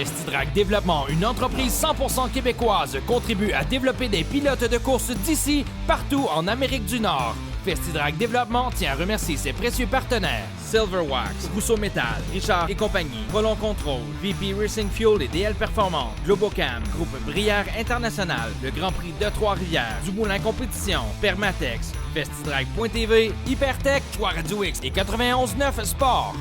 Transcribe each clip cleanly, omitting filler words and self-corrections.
Festidrag Développement, une entreprise 100% québécoise, contribue à développer des pilotes de course d'ici, partout en Amérique du Nord. Festidrag Développement tient à remercier ses précieux partenaires. Silverwax, Rousseau Métal, Richard et compagnie, Prolong Control, VP Racing Fuel et DL Performance, Globocam, Groupe Brière International, le Grand Prix de Trois-Rivières, Dumoulin Compétition, Permatex, Festidrag.tv, Hypertech, Choix Radio X et 91.9 Sport.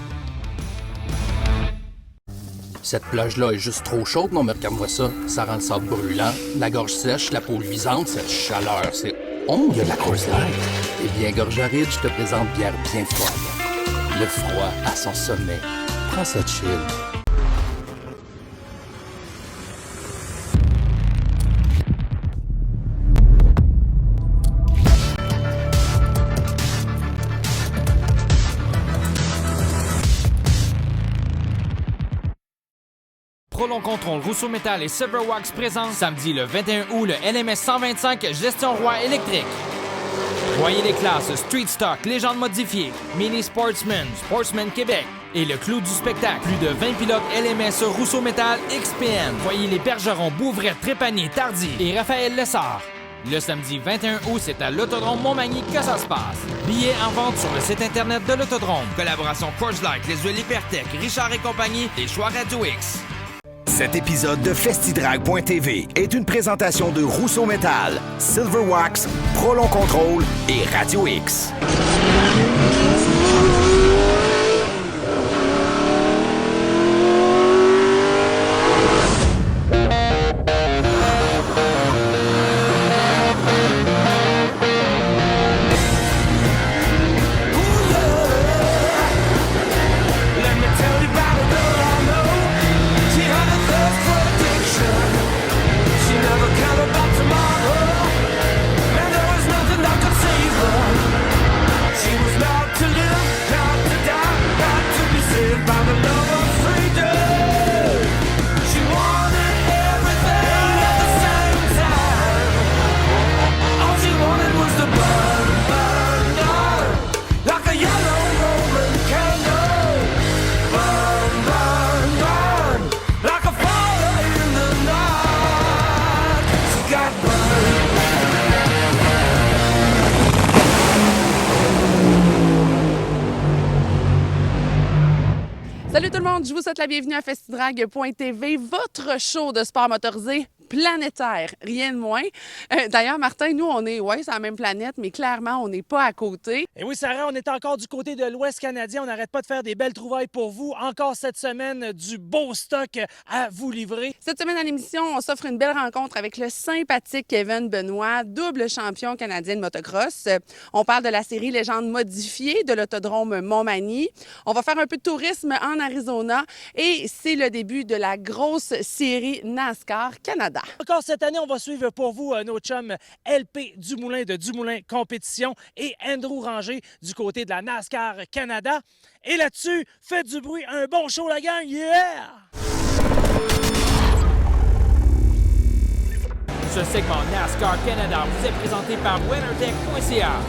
Cette plage-là est juste trop chaude, non mais regarde-moi ça. Ça rend le sable brûlant, la gorge sèche, la peau luisante, cette chaleur, c'est... Oh, il y a de la Coors Light. Eh bien, Gorge Aride, je te présente bière bien froide. Le froid à son sommet. Prends ça chill. Prolong Control, Rousseau Métal et Silverwax présentent samedi le 21 août le LMS 125 Gestion Roi électrique. Voyez les classes Street Stock, Légende modifiée, Mini Sportsman, Sportsman Québec et le clou du spectacle. Plus de 20 pilotes LMS Rousseau Métal XPN. Voyez les Bergerons, Bouvret, Trépanier, Tardy et Raphaël Lessard. Le samedi 21 août, c'est à l'Autodrome Montmagny que ça se passe. Billets en vente sur le site internet de l'Autodrome. Collaboration Coors Light, les huiles Hypertech, Richard et compagnie et Choix Radio X. Cet épisode de Festidrag.tv est une présentation de Rousseau Métal, Silverwax, Prolong Control et Radio X. Salut tout le monde, je vous souhaite la bienvenue à Festidrag.tv, votre show de sport motorisé planétaire, rien de moins. D'ailleurs, Martin, nous, on est, ouais, c'est la même planète, mais clairement, on n'est pas à côté. Et oui, Sarah, on est encore du côté de l'Ouest canadien. On n'arrête pas de faire des belles trouvailles pour vous. Encore cette semaine, du beau stock à vous livrer. Cette semaine à l'émission, on s'offre une belle rencontre avec le sympathique Kevin Benoit, double champion canadien de motocross. On parle de la série Légende modifiée de l'Autodrome Montmagny. On va faire un peu de tourisme en Arizona et c'est le début de la grosse série NASCAR Canada. Encore cette année, on va suivre pour vous nos chums LP Dumoulin de Dumoulin Compétition et Andrew Ranger du côté de la NASCAR Canada. Et là-dessus, faites du bruit, un bon show la gang, yeah! Ce segment NASCAR Canada vous est présenté par WinnerTech.ca.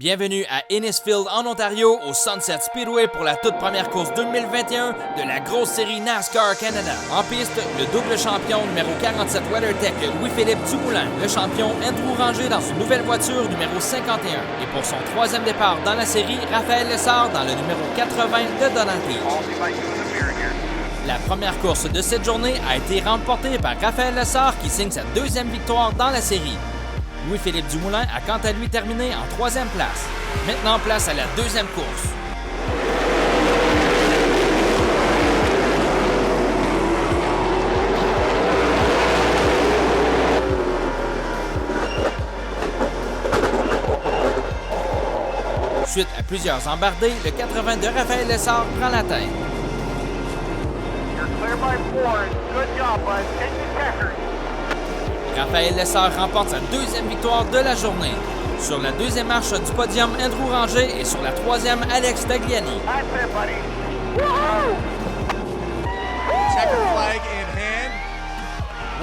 Bienvenue à Innisfield, en Ontario, au Sunset Speedway pour la toute première course 2021 de la grosse série NASCAR Canada. En piste, le double champion numéro 47 WeatherTech, Louis-Philippe Dumoulin. Le champion Andrew Ranger dans une nouvelle voiture numéro 51. Et pour son troisième départ dans la série, Raphaël Lessard dans le numéro 80 de Donati. La première course de cette journée a été remportée par Raphaël Lessard qui signe sa deuxième victoire dans la série. Louis-Philippe Dumoulin a quant à lui terminé en troisième place. Maintenant, place à la deuxième course. Suite à plusieurs embardées, le 80 de Raphaël Lessard prend la tête. Raphaël Lessard remporte sa deuxième victoire de la journée. Sur la deuxième marche du podium, Andrew Ranger et sur la troisième, Alex Tagliani. Checker flag in hand.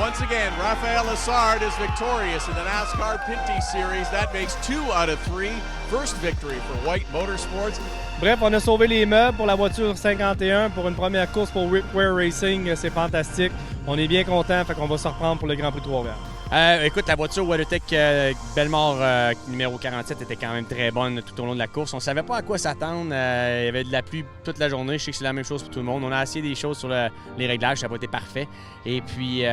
Once again, Rafael Lessard is victorious in the NASCAR Pinty Series. That makes 2 out of 3. First victory for White Motorsports. Bref, on a sauvé les meubles pour la voiture 51 pour une première course pour Whipware Racing. C'est fantastique. On est bien contents, fait qu'on va se reprendre pour le Grand Prix de Trois-Rivières. Écoute, la voiture WeatherTech Bellemare numéro 47 était quand même très bonne tout au long de la course. On savait pas à quoi s'attendre. Il y avait de la pluie toute la journée. Je sais que c'est la même chose pour tout le monde. On a essayé des choses sur les réglages, ça n'a pas été parfait. Et puis,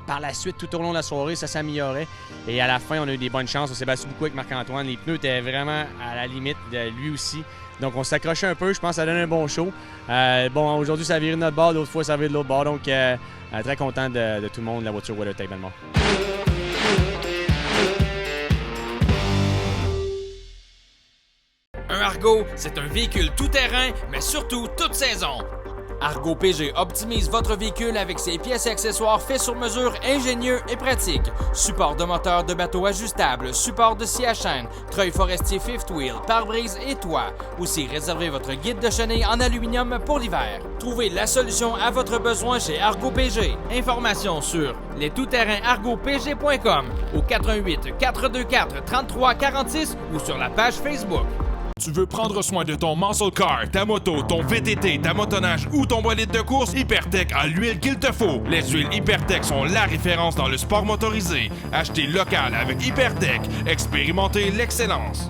par la suite, tout au long de la soirée, ça s'améliorait. Et à la fin, on a eu des bonnes chances. On s'est battu beaucoup avec Marc-Antoine. Les pneus étaient vraiment à la limite, lui aussi. Donc, on s'accrochait un peu. Je pense que ça donne un bon show. Bon, aujourd'hui, ça a viré de notre bord. L'autre fois, ça a viré de l'autre bord. Donc, très content de tout le monde, la voiture WeatherTech Bellemare. Un Argo, c'est un véhicule tout-terrain, mais surtout toute saison. Argo PG optimise votre véhicule avec ses pièces et accessoires faits sur mesure, ingénieux et pratiques. Support de moteur de bateau ajustable, support de scie à chaîne, treuil forestier fifth wheel, pare-brise et toit. Aussi, réservez votre guide de chenille en aluminium pour l'hiver. Trouvez la solution à votre besoin chez Argo PG. Informations sur lestoutterrainargopg.com au 88 424 33 46 ou sur la page Facebook. Tu veux prendre soin de ton muscle car, ta moto, ton VTT, ta motoneige ou ton bolide de course? Hypertech a l'huile qu'il te faut. Les huiles Hypertech sont la référence dans le sport motorisé. Achetez local avec Hypertech. Expérimentez l'excellence.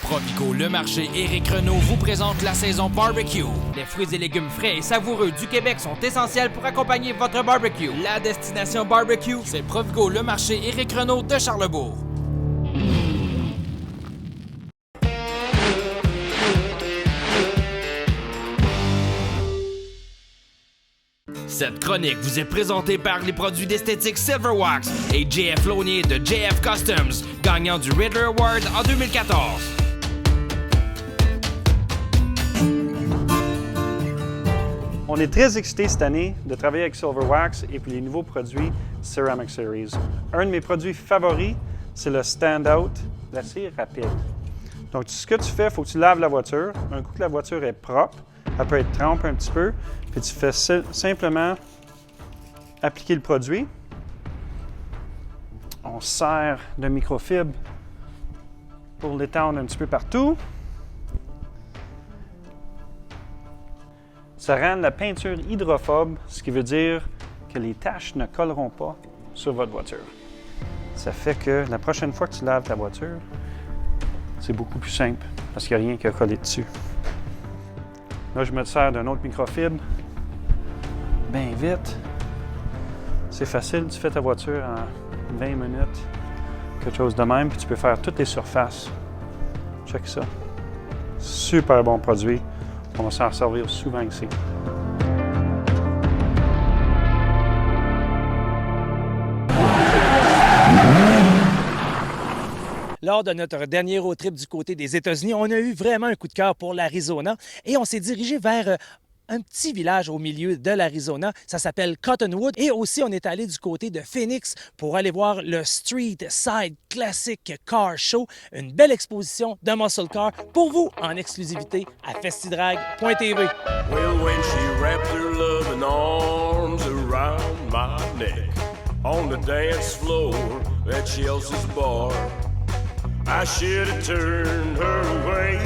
Provigo Le Marché Éric Renault vous présente la saison barbecue. Les fruits et légumes frais et savoureux du Québec sont essentiels pour accompagner votre barbecue. La destination barbecue, c'est Provigo Le Marché Éric Renault de Charlebourg. Cette chronique vous est présentée par les produits d'esthétique Silverwax et JF Launier de JF Customs, gagnant du Riddler Award en 2014. On est très excités cette année de travailler avec Silverwax et puis les nouveaux produits Ceramic Series. Un de mes produits favoris, c'est le Standout d'acier rapide. Donc, ce que tu fais, il faut que tu laves la voiture. Un coup que la voiture est propre, elle peut être trempée un petit peu, puis tu fais simplement appliquer le produit. On serre de microfibre pour l'étendre un petit peu partout. Ça rend la peinture hydrophobe, ce qui veut dire que les taches ne colleront pas sur votre voiture. Ça fait que la prochaine fois que tu laves ta voiture, c'est beaucoup plus simple parce qu'il n'y a rien qui a collé dessus. Là, je me sers d'un autre microfibre. Bien vite. C'est facile, tu fais ta voiture en 20 minutes, quelque chose de même, puis tu peux faire toutes les surfaces. Check ça. Super bon produit. On va s'en servir souvent ici. Lors de notre dernier road trip du côté des États-Unis, on a eu vraiment un coup de cœur pour l'Arizona et on s'est dirigé vers un petit village au milieu de l'Arizona. Ça s'appelle Cottonwood. Et aussi, on est allé du côté de Phoenix pour aller voir le Street Side Classic Car Show. Une belle exposition de muscle car pour vous en exclusivité à festidrag.tv. Well, when she wrapped her loving arms around my neck on the dance floor at Chelsea's bar, I should have turned her away,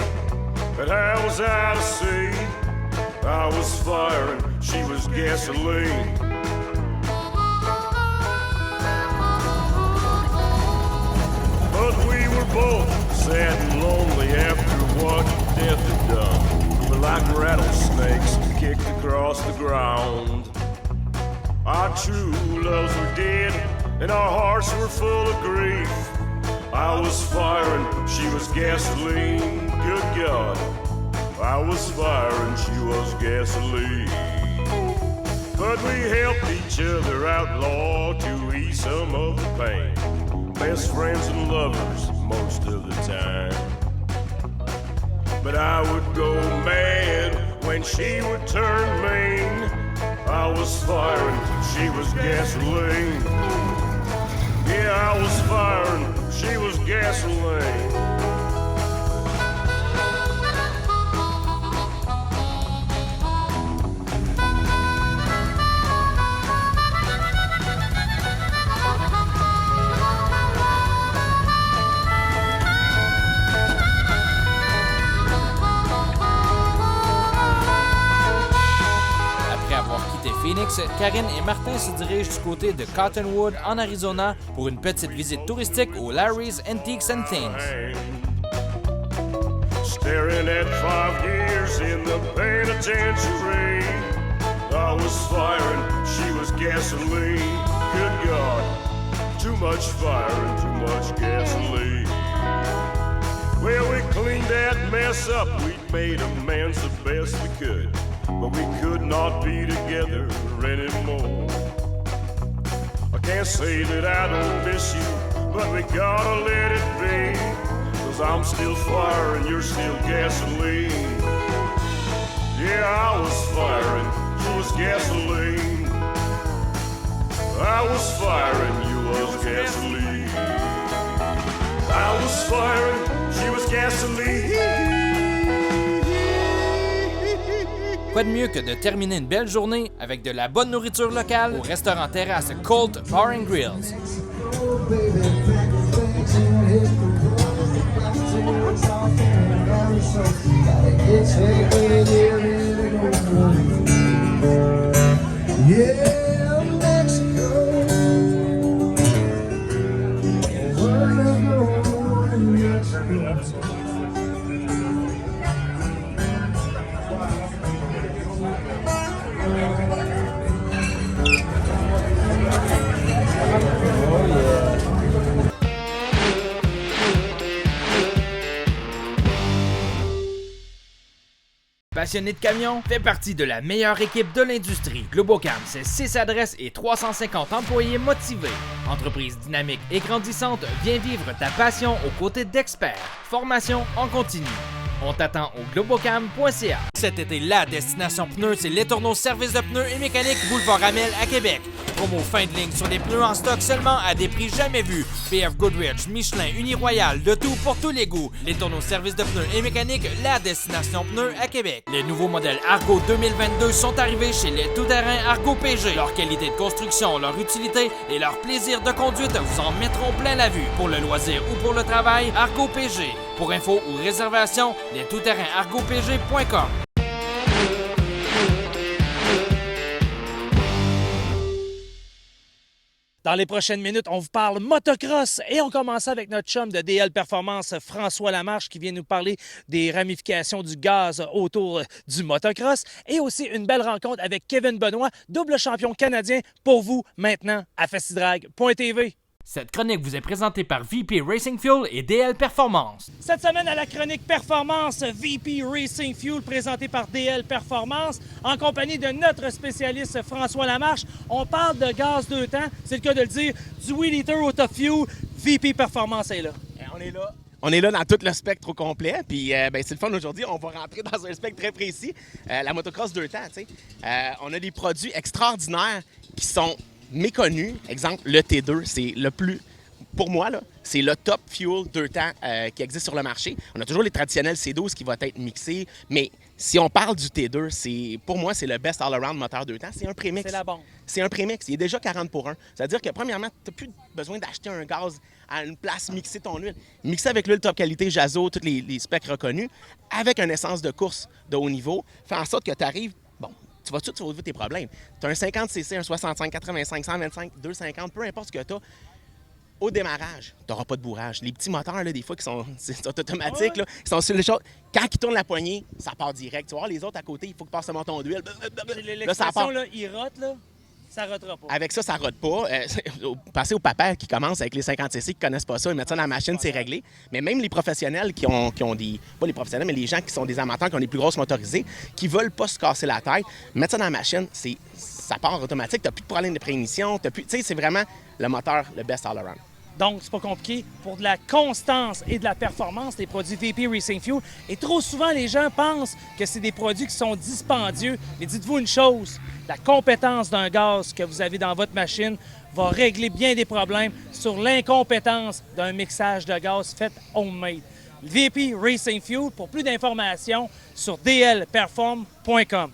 but I was out of sea. I was firing, she was gasoline. But we were both sad and lonely after what death had done. We were like rattlesnakes kicked across the ground. Our true loves were dead and our hearts were full of grief. I was firing, she was gasoline, good God. I was firing, she was gasoline. But we helped each other out, Lord, to ease some of the pain. Best friends and lovers most of the time. But I would go mad when she would turn mean. I was firing, she was gasoline. Yeah, I was firing, she was gasoline. Alex, Karine et Martin se dirigent du côté de Cottonwood, en Arizona, pour une petite visite touristique au Larry's Antiques and Things. Staring at 5 years in the penitentiary. I was firing, she was gasoline. Good God, too much fire and too much gasoline. Well, we cleaned that mess up, we made amends the best we could. But we could not be together anymore. I can't say that I don't miss you, but we gotta let it be. 'Cause I'm still fire and you're still gasoline. Yeah, I was firing, you was gasoline. I was firing, you was gasoline. I was firing, she was gasoline. Quoi de mieux que de terminer une belle journée avec de la bonne nourriture locale au restaurant terrasse Colt Bar and Grills. Passionné de camions, fait partie de la meilleure équipe de l'industrie. Globocam, c'est 6 adresses et 350 employés motivés. Entreprise dynamique et grandissante, viens vivre ta passion aux côtés d'experts. Formation en continu. On t'attend au globocam.ca. Cet été, la destination pneus, c'est Les Tourneaux Service de pneus et mécanique Boulevard Amel à Québec. Promo fin de ligne sur des pneus en stock seulement à des prix jamais vus. BF Goodrich, Michelin, Uniroyal, de tout pour tous les goûts. Les Tourneaux Service de pneus et mécanique, la destination pneus à Québec. Les nouveaux modèles Argo 2022 sont arrivés chez les tout-terrains Argo PG. Leur qualité de construction, leur utilité et leur plaisir de conduite vous en mettront plein la vue. Pour le loisir ou pour le travail, Argo PG. Pour info ou réservation, les tout-terrains argopg.com. Dans les prochaines minutes, on vous parle motocross et on commence avec notre chum de DL Performance, François Lamarche, qui vient nous parler des ramifications du gaz autour du motocross et aussi une belle rencontre avec Kevin Benoit, double champion canadien, pour vous maintenant à festidrag.tv. Cette chronique vous est présentée par VP Racing Fuel et DL Performance. Cette semaine à la chronique Performance, VP Racing Fuel présenté par DL Performance en compagnie de notre spécialiste François Lamarche. On parle de gaz 2 temps, c'est le cas de le dire, du 8 litres au top fuel. VP Performance est là. On est là. On est là dans tout le spectre au complet. Puis c'est le fun aujourd'hui. On va rentrer dans un spectre très précis. La motocross 2 temps, tu sais. On a des produits extraordinaires qui sont méconnu. Exemple, le T2, c'est le plus, pour moi, là, c'est le top fuel 2 temps qui existe sur le marché. On a toujours les traditionnels C12 qui vont être mixés, mais si on parle du T2, pour moi, c'est le best all-around moteur 2 temps. C'est un prémix. C'est la bombe. C'est un prémix. Il est déjà 40 pour 1. C'est-à-dire que, premièrement, tu n'as plus besoin d'acheter un gaz à une place, mixer ton huile. Mixer avec l'huile top qualité, Jazo, tous les specs reconnus, avec une essence de course de haut niveau, fait en sorte que tu arrives, tu vas trouver tes problèmes. Tu as un 50cc, un 65, 85, 125, 250, peu importe ce que tu as. Au démarrage, tu n'auras pas de bourrage. Les petits moteurs, là, des fois, qui sont automatiques, là, qui sont sur les choses. Quand ils tournent la poignée, ça part direct. Tu vas voir les autres à côté, il faut que passe le monton d'huile. Là, ça part. Là, il rote, là. Ça rotera pas. Avec ça rote pas. Passez aux papas qui commencent avec les 50cc, qui connaissent pas ça, ils mettent ça dans la machine, c'est réglé. Mais même les professionnels qui ont des... Pas les professionnels, mais les gens qui sont des amateurs, qui ont des plus grosses motorisées, qui veulent pas se casser la tête, mettre ça dans la machine, ça part automatique. T'as plus de problème de préignition. Tu sais, c'est vraiment le moteur, le best all-around. Donc, c'est pas compliqué. Pour de la constance et de la performance, les produits VP Racing Fuel. Et trop souvent, les gens pensent que c'est des produits qui sont dispendieux. Mais dites-vous une chose, la compétence d'un gaz que vous avez dans votre machine va régler bien des problèmes sur l'incompétence d'un mixage de gaz fait homemade. VP Racing Fuel, pour plus d'informations, sur dlperform.com.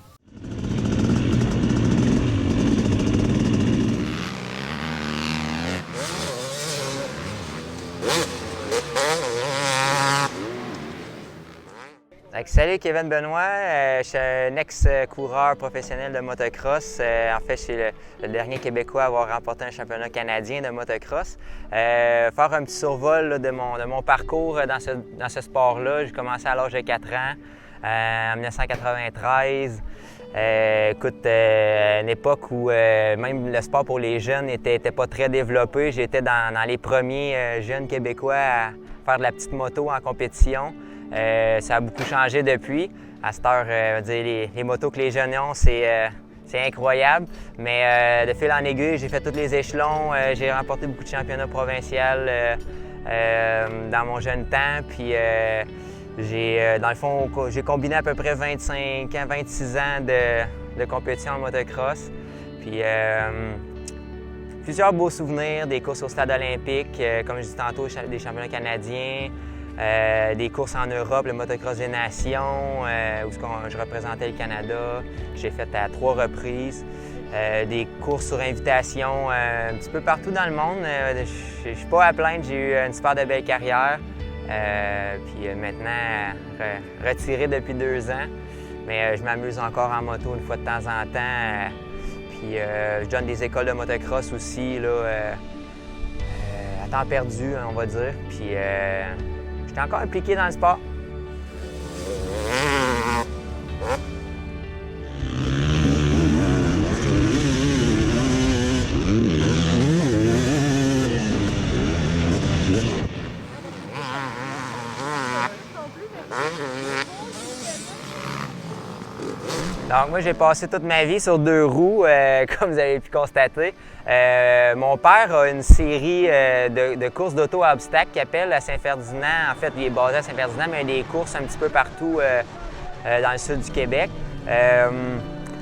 Salut, Kevin Benoit. Je suis un ex-coureur professionnel de motocross. En fait, je suis le dernier Québécois à avoir remporté un championnat canadien de motocross. Faire un petit survol là, de mon parcours dans ce sport-là. J'ai commencé à l'âge de 4 ans, en 1993. Écoute, une époque où même le sport pour les jeunes n'était pas très développé. J'étais dans les premiers jeunes Québécois à faire de la petite moto en compétition. Ça a beaucoup changé depuis. À cette heure, les motos que les jeunes ont, c'est incroyable. Mais de fil en aiguille, j'ai fait tous les échelons. J'ai remporté beaucoup de championnats provinciaux dans mon jeune temps. Puis dans le fond, j'ai combiné à peu près 25 ans, 26 ans de compétition en motocross. Puis plusieurs beaux souvenirs, des courses au stade olympique, comme je disais tantôt, des championnats canadiens. Des courses en Europe, le motocross des nations, où je représentais le Canada. J'ai fait à 3 reprises. Des courses sur invitation un petit peu partout dans le monde. Je ne suis pas à plaindre, j'ai eu une super de belle carrière. Puis maintenant, retiré depuis 2 ans. Mais je m'amuse encore en moto une fois de temps en temps. Puis je donne des écoles de motocross aussi, là, à temps perdu, on va dire. Puis je suis encore impliqué dans le sport. Donc moi, j'ai passé toute ma vie sur 2 roues, comme vous avez pu constater. Mon père a une série de courses d'auto à obstacles qu'il appelle à Saint-Ferdinand. En fait, il est basé à Saint-Ferdinand, mais il y a des courses un petit peu partout dans le sud du Québec. Ça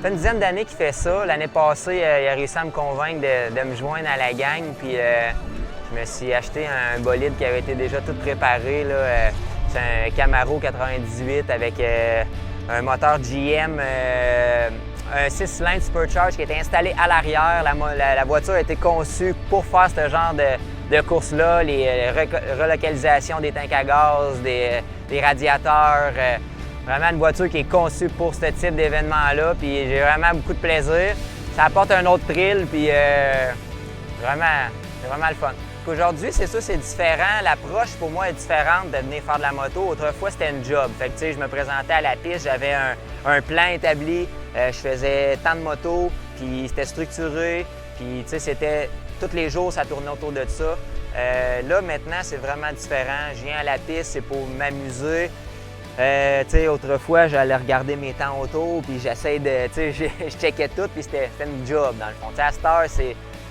fait une dizaine d'années qu'il fait ça. L'année passée, il a réussi à me convaincre de me joindre à la gang. Puis je me suis acheté un bolide qui avait été déjà tout préparé, là. C'est un Camaro 98 avec un moteur GM, un 6 cylindres Supercharge qui était installé à l'arrière. La voiture a été conçue pour faire ce genre de course-là, les relocalisations des tanks à gaz, des radiateurs. Vraiment une voiture qui est conçue pour ce type d'événement-là. Puis j'ai vraiment beaucoup de plaisir. Ça apporte un autre thrill, puis c'est vraiment le fun. Aujourd'hui, c'est ça, c'est différent. L'approche pour moi est différente de venir faire de la moto. Autrefois, c'était une job. Fait que, tu sais, je me présentais à la piste, j'avais un plan établi. Je faisais tant de motos, puis c'était structuré. Puis, tu sais, c'était tous les jours, ça tournait autour de ça. Là, maintenant, c'est vraiment différent. Je viens à la piste, c'est pour m'amuser. Tu sais, autrefois, j'allais regarder mes temps auto, puis j'essaie de, tu sais, je checkais tout, puis c'était une job, dans le fond. Tu sais, à cette heure,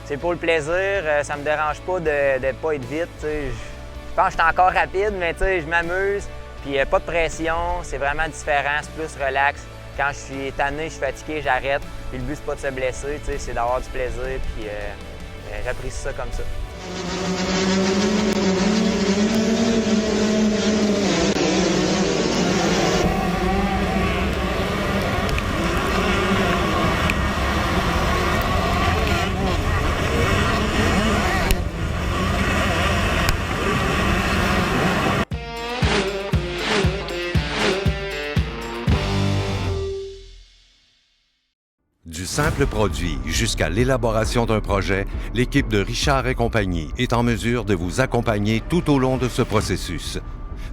c'est pour le plaisir, ça me dérange pas de pas être vite. Je pense que je suis encore rapide, mais je m'amuse. Puis pas de pression, c'est vraiment différent, c'est plus relax. Quand je suis tanné, je suis fatigué, j'arrête. Puis le but, c'est pas de se blesser, c'est d'avoir du plaisir. Puis j'apprécie ça comme ça. Du simple produit jusqu'à l'élaboration d'un projet, l'équipe de Richard et compagnie est en mesure de vous accompagner tout au long de ce processus.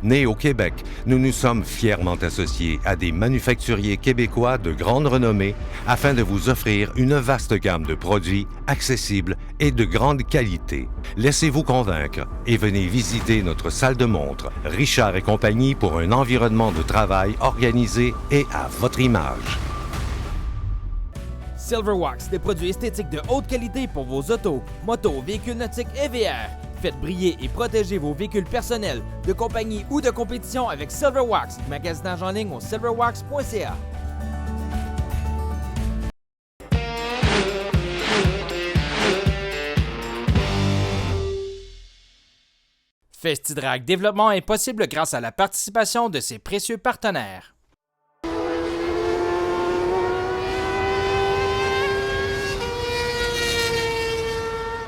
Nés au Québec, nous nous sommes fièrement associés à des manufacturiers québécois de grande renommée afin de vous offrir une vaste gamme de produits accessibles et de grande qualité. Laissez-vous convaincre et venez visiter notre salle de montre Richard et compagnie pour un environnement de travail organisé et à votre image. Silverwax, des produits esthétiques de haute qualité pour vos autos, motos, véhicules nautiques et VR. Faites briller et protéger vos véhicules personnels, de compagnie ou de compétition avec Silverwax. Magasinage en ligne au silverwax.ca. Festidrag Développement est possible grâce à la participation de ses précieux partenaires.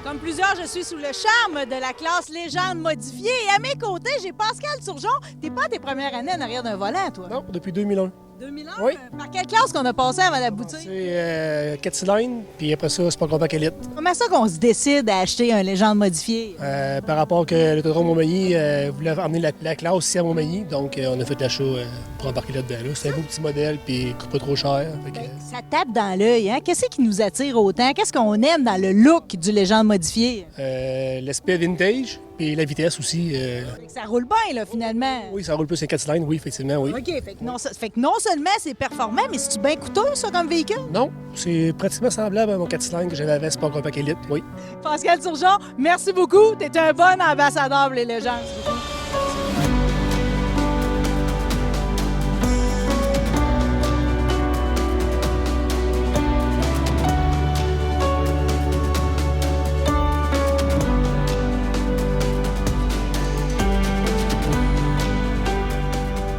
Comme plusieurs, je suis sous le charme de la classe légende modifiée. Et à mes côtés, j'ai Pascal Turgeon. T'es pas à tes premières années en arrière d'un volant, toi? Non, depuis 2001. 2001? Oui. Par quelle classe qu'on a passé avant d'aboutir? C'est 4 cylindres, puis après ça, Sport Compact Elite. Comment ça qu'on se décide à acheter un légende modifié? Par rapport que l'autodrome Montmagny voulait emmener la classe ici à Montmagny, donc on a fait l'achat pour embarquer là-dedans. C'est un beau petit modèle, puis il coûte pas trop cher. Ça tape dans l'œil, hein? Qu'est-ce qui nous attire autant? Qu'est-ce qu'on aime dans le look du légende modifié? L'aspect vintage, puis la vitesse aussi. Ça roule bien, là, finalement. Oui, ça roule plus, c'est 4 cylindres, oui, effectivement, oui. OK, fait que non seulement c'est performant, mais c'est-tu bien coûteux, ça, comme véhicule? Non, c'est pratiquement semblable à mon 4 cylindres que j'avais avant Sport Compact Elite, oui. Pascal Turgeon, merci beaucoup. T'es un bon ambassadeur pour les légendes.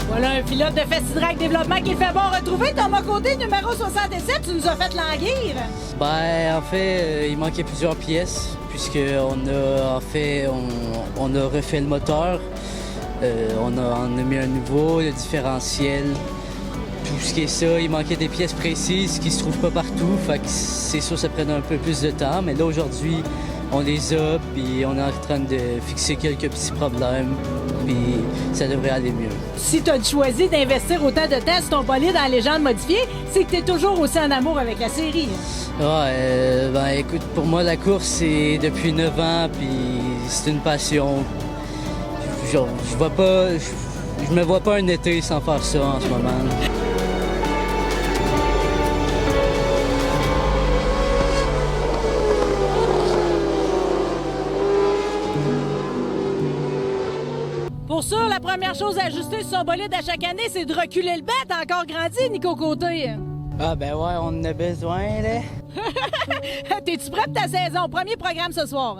Voilà un pilote de Festidrac Développement qui fait bon retrouver. Thomas Côté, numéro 67, tu nous as fait languir. Ben, en fait, il manquait plusieurs pièces, puisqu'on a, on a refait le moteur, on a mis un nouveau, le différentiel, tout ce qui est ça. Il manquait des pièces précises qui se trouvent pas partout, fait que c'est sûr ça prenait un peu plus de temps, mais là, aujourd'hui, on les a, puis on est en train de fixer quelques petits problèmes, puis ça devrait aller mieux. Si tu as choisi d'investir autant de temps sur ton bolide dans la légende modifiée, c'est que tu es toujours aussi en amour avec la série. Ouais, ben écoute, pour moi, la course, c'est depuis 9 ans, puis c'est une passion. Je me vois pas un été sans faire ça en ce moment. Pour sûr, la première chose à ajuster sur son bolide à chaque année, c'est de reculer le banc. T'as encore grandi, Nico Côté. Ah ben ouais, on en a besoin, là. T'es-tu prêt pour ta saison? Premier programme ce soir.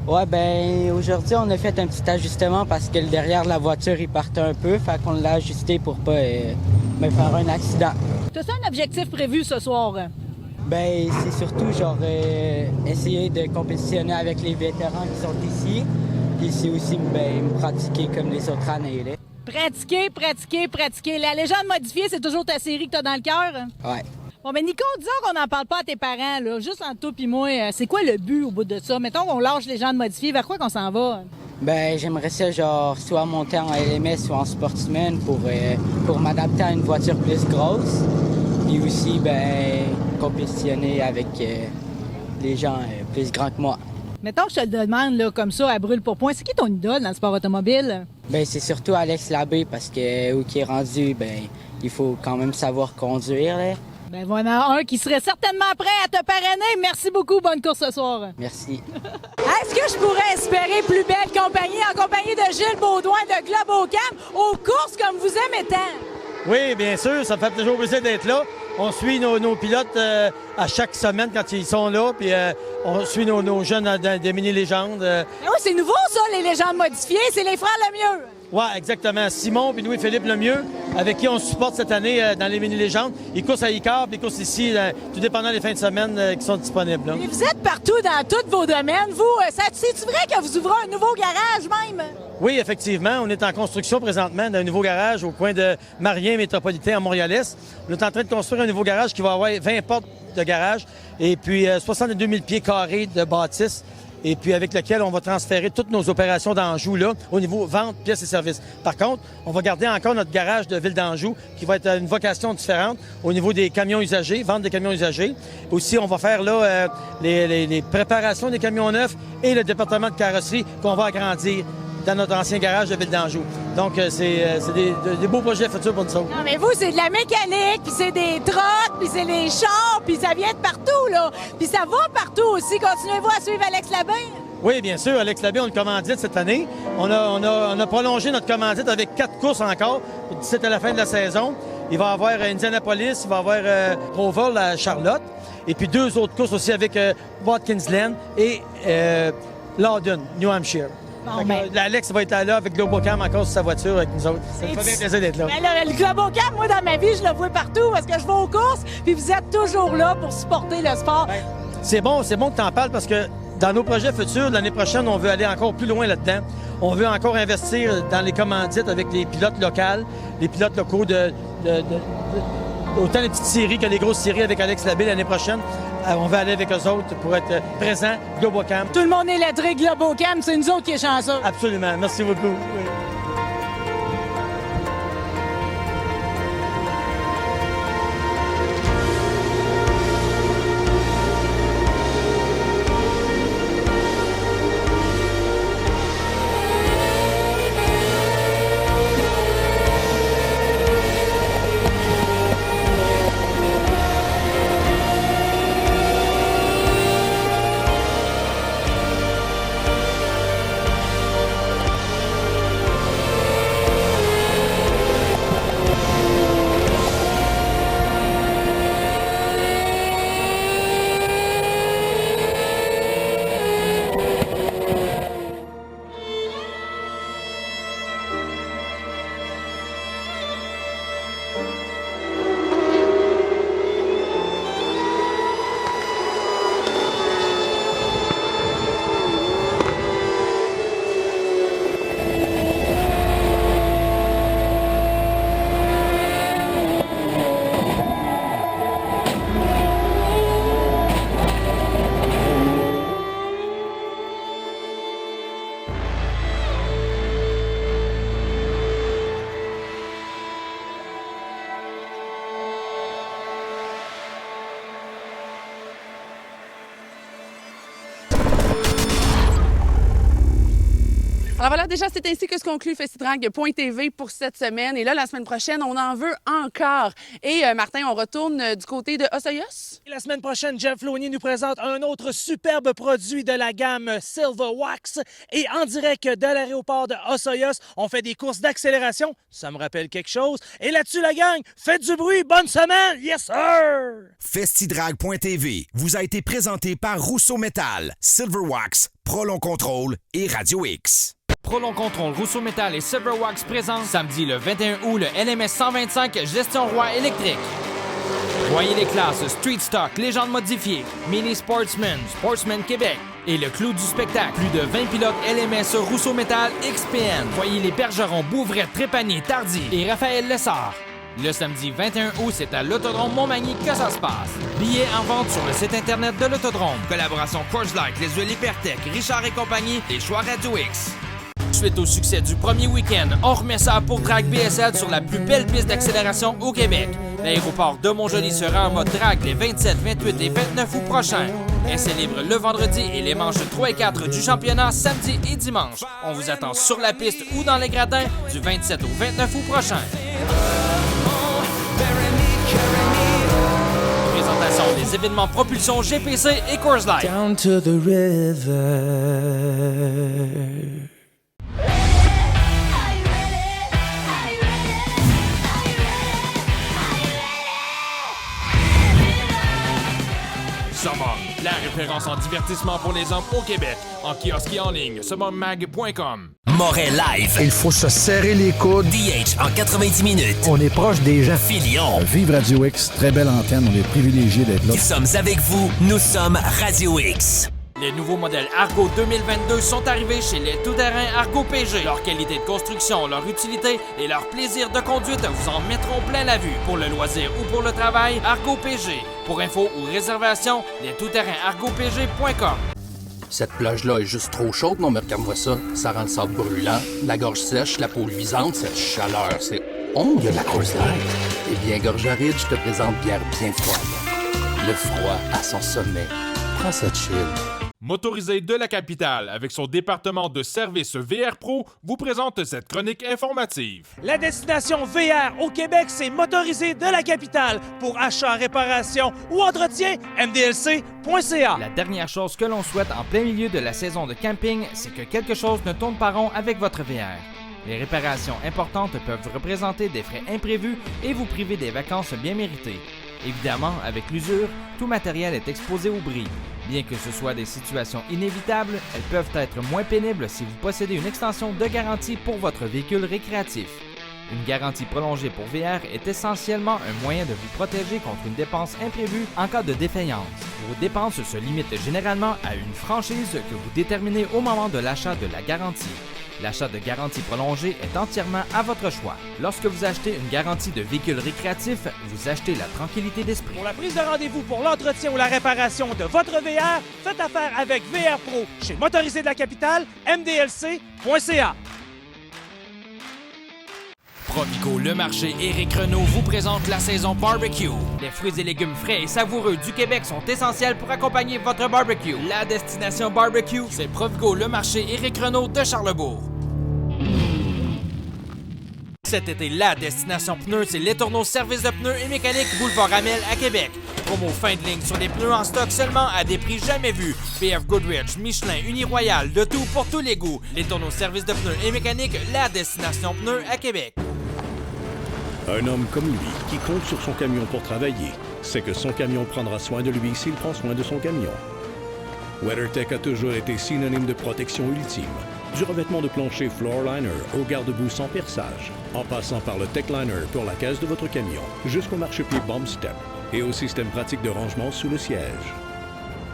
Ouais, ben aujourd'hui, on a fait un petit ajustement parce que le derrière de la voiture, il partait un peu. Fait qu'on l'a ajusté pour pas me faire un accident. T'as-tu un objectif prévu ce soir? Ben, c'est surtout, genre, essayer de compétitionner avec les vétérans qui sont ici. Puis c'est aussi, ben, me pratiquer comme les autres années, là. Pratiquer. La légende modifiée, c'est toujours ta série que t'as dans le cœur? Ouais. Bon, ben Nico, disons qu'on n'en parle pas à tes parents, là. Juste entre toi et moi, c'est quoi le but au bout de ça? Mettons qu'on lâche légende modifiée, vers quoi qu'on s'en va? Ben, j'aimerais ça, genre, soit monter en LMS, soit en Sportsman pour m'adapter à une voiture plus grosse. Puis aussi, ben, compétitionner avec les gens plus grands que moi. Mettons que je te le demande, là, comme ça, à brûle pour point, c'est qui ton idole dans le sport automobile? Ben, c'est surtout Alex Labbé, parce que où qu'il est rendu, ben, il faut quand même savoir conduire, là. Ben, voilà un qui serait certainement prêt à te parrainer. Merci beaucoup, bonne course ce soir. Merci. Est-ce que je pourrais espérer plus belle compagnie en compagnie de Gilles Baudouin de Globocam aux courses comme vous aimez tant? Oui, bien sûr, ça me fait toujours plaisir d'être là. On suit nos pilotes à chaque semaine quand ils sont là, puis on suit nos jeunes des mini-légendes. Oui, c'est nouveau, ça, les légendes modifiées. C'est les frères Lemieux. Oui, exactement. Simon puis Louis-Philippe Lemieux, avec qui on supporte cette année dans les mini-légendes. Ils courent à Icar, puis ils courent ici, tout dépendant des fins de semaine qui sont disponibles. Là. Et vous êtes partout dans tous vos domaines. Vous, c'est-tu vrai que vous ouvrez un nouveau garage même? Oui, effectivement. On est en construction présentement d'un nouveau garage au coin de Marien métropolitain à Montréal-Est. On est en train de construire un nouveau garage qui va avoir 20 portes de garage et puis 62 000 pieds carrés de bâtisse. Et puis avec lequel on va transférer toutes nos opérations d'Anjou là, au niveau vente, pièces et services. Par contre, on va garder encore notre garage de Ville d'Anjou qui va être une vocation différente au niveau des camions usagés, vente des camions usagés. Aussi, on va faire là les préparations des camions neufs et le département de carrosserie qu'on va agrandir dans notre ancien garage de Ville d'Anjou. Donc, c'est des beaux projets futurs pour nous autres. Non, mais vous, c'est de la mécanique, puis c'est des trottes, puis c'est les chars, puis ça vient de partout, là. Puis ça va partout aussi. Continuez-vous à suivre Alex Labbé? Oui, bien sûr. Alex Labbé, on le commandite cette année. On a prolongé notre commandite avec 4 courses encore, d'ici à la fin de la saison. Il va y avoir Indianapolis, il va y avoir Roval à Charlotte, et puis 2 autres courses aussi avec Watkins Glen et Loudon, New Hampshire. Bon, ben... Alex va être là avec Globocam encore sur sa voiture avec nous autres. Ça me fait bien plaisir d'être là. Ben là, le Globocam, moi, dans ma vie, je le vois partout parce que je vais aux courses, puis vous êtes toujours là pour supporter le sport. Ben, c'est bon que tu en parles parce que Dans nos projets futurs, l'année prochaine, on veut aller encore plus loin là-dedans. On veut encore investir dans les commandites avec les pilotes locaux, les pilotes locaux autant les petites séries que les grosses séries avec Alex Labbé l'année prochaine. On va aller avec eux autres pour être présents, Globocam. Tout le monde est lettré Globocam, c'est nous autres qui est chanceux. Absolument. Merci beaucoup. Oui. Alors voilà, déjà, c'est ainsi que se conclut Festidrag.tv pour cette semaine. Et là, la semaine prochaine, on en veut encore. Et Martin, on retourne du côté de Osoyoos. La semaine prochaine, Jeff Lowney nous présente un autre superbe produit de la gamme Silver Wax. Et en direct de l'aéroport de Osoyoos, on fait des courses d'accélération. Ça me rappelle quelque chose. Et là-dessus, la gang, faites du bruit. Bonne semaine. Yes, sir! Festidrag.tv vous a été présenté par Rousseau Metal, Silver Wax, Prolon Control et Radio X. Prolon Control, Rousseau Metal et Silverwax présentent samedi le 21 août le LMS 125 Gestion Roi électrique. Voyez les classes Street Stock, Légende modifiée, Mini Sportsman, Sportsman Québec et le clou du spectacle. Plus de 20 pilotes LMS Rousseau Metal XPN. Voyez les Bergerons, Bouvret, Trépanier, Tardy et Raphaël Lessard. Le samedi 21 août, c'est à l'Autodrome Montmagny que ça se passe. Billets en vente sur le site internet de l'Autodrome. Collaboration Coors Light, Les Huiles Hypertech, Richard et compagnie et Choix Radio X. Suite au succès du premier week-end, on remet ça pour Drag BSL sur la plus belle piste d'accélération au Québec. L'aéroport de Montjoly sera en mode drag les 27, 28 et 29 août prochains. Essai libre le vendredi et les manches 3 et 4 du championnat samedi et dimanche. On vous attend sur la piste ou dans les gradins du 27 au 29 août prochain. Présentation des événements propulsion GPC et Coors Light. Down to the river. Summum, la référence en divertissement pour les hommes au Québec. En kiosque et en ligne, summummag.com. Moret Live. Il faut se serrer les coudes. DH en 90 minutes. On est proche des gens. Filion. Vive Radio X, très belle antenne. On est privilégiés d'être là. Nous sommes avec vous. Nous sommes Radio X. Les nouveaux modèles Argo 2022 sont arrivés chez les tout-terrains Argo PG. Leur qualité de construction, leur utilité et leur plaisir de conduite vous en mettront plein la vue. Pour le loisir ou pour le travail, Argo PG. Pour info ou réservation, les tout-terrains argopg.com. Cette plage-là est juste trop chaude, non mais regarde-moi ça. Ça rend le sable brûlant, la gorge sèche, la peau luisante, cette chaleur, c'est... Oh, il y a de la Coors Light. Eh bien, Gorge Aride, je te présente bière bien froide. Le froid à son sommet. Prends cette chill. Motorisé de la capitale, avec son département de service VR Pro, vous présente cette chronique informative. La destination VR au Québec, c'est Motorisé de la capitale. Pour achat, réparation ou entretien, mdlc.ca. La dernière chose que l'on souhaite en plein milieu de la saison de camping, c'est que quelque chose ne tourne pas rond avec votre VR. Les réparations importantes peuvent représenter des frais imprévus et vous priver des vacances bien méritées. Évidemment, avec l'usure, tout matériel est exposé au bris. Bien que ce soit des situations inévitables, elles peuvent être moins pénibles si vous possédez une extension de garantie pour votre véhicule récréatif. Une garantie prolongée pour VR est essentiellement un moyen de vous protéger contre une dépense imprévue en cas de défaillance. Vos dépenses se limitent généralement à une franchise que vous déterminez au moment de l'achat de la garantie. L'achat de garantie prolongée est entièrement à votre choix. Lorsque vous achetez une garantie de véhicule récréatif, vous achetez la tranquillité d'esprit. Pour la prise de rendez-vous pour l'entretien ou la réparation de votre VR, faites affaire avec VR Pro chez Motorisé de la Capitale, mdlc.ca. Provigo Le Marché Éric Renaud vous présente la saison barbecue. Les fruits et légumes frais et savoureux du Québec sont essentiels pour accompagner votre barbecue. La destination barbecue, c'est Provigo Le Marché Éric Renaud de Charlebourg. Cet été, la destination pneus, c'est Les Tourneaux Service de pneus et mécanique Boulevard Amel à Québec. Promo fin de ligne sur des pneus en stock seulement à des prix jamais vus. BF Goodrich, Michelin, Uniroyal, de tout pour tous les goûts. Les Tourneaux Service de pneus et mécanique, la destination pneus à Québec. Un homme comme lui, qui compte sur son camion pour travailler, sait que son camion prendra soin de lui s'il prend soin de son camion. WeatherTech a toujours été synonyme de protection ultime. Du revêtement de plancher Floorliner au garde-boue sans perçage, en passant par le Techliner pour la caisse de votre camion, jusqu'au marchepied Bomb Step et au système pratique de rangement sous le siège.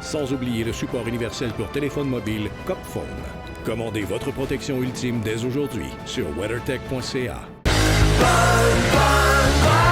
Sans oublier le support universel pour téléphone mobile CopPhone. Commandez votre protection ultime dès aujourd'hui sur WeatherTech.ca. Burn, burn, burn.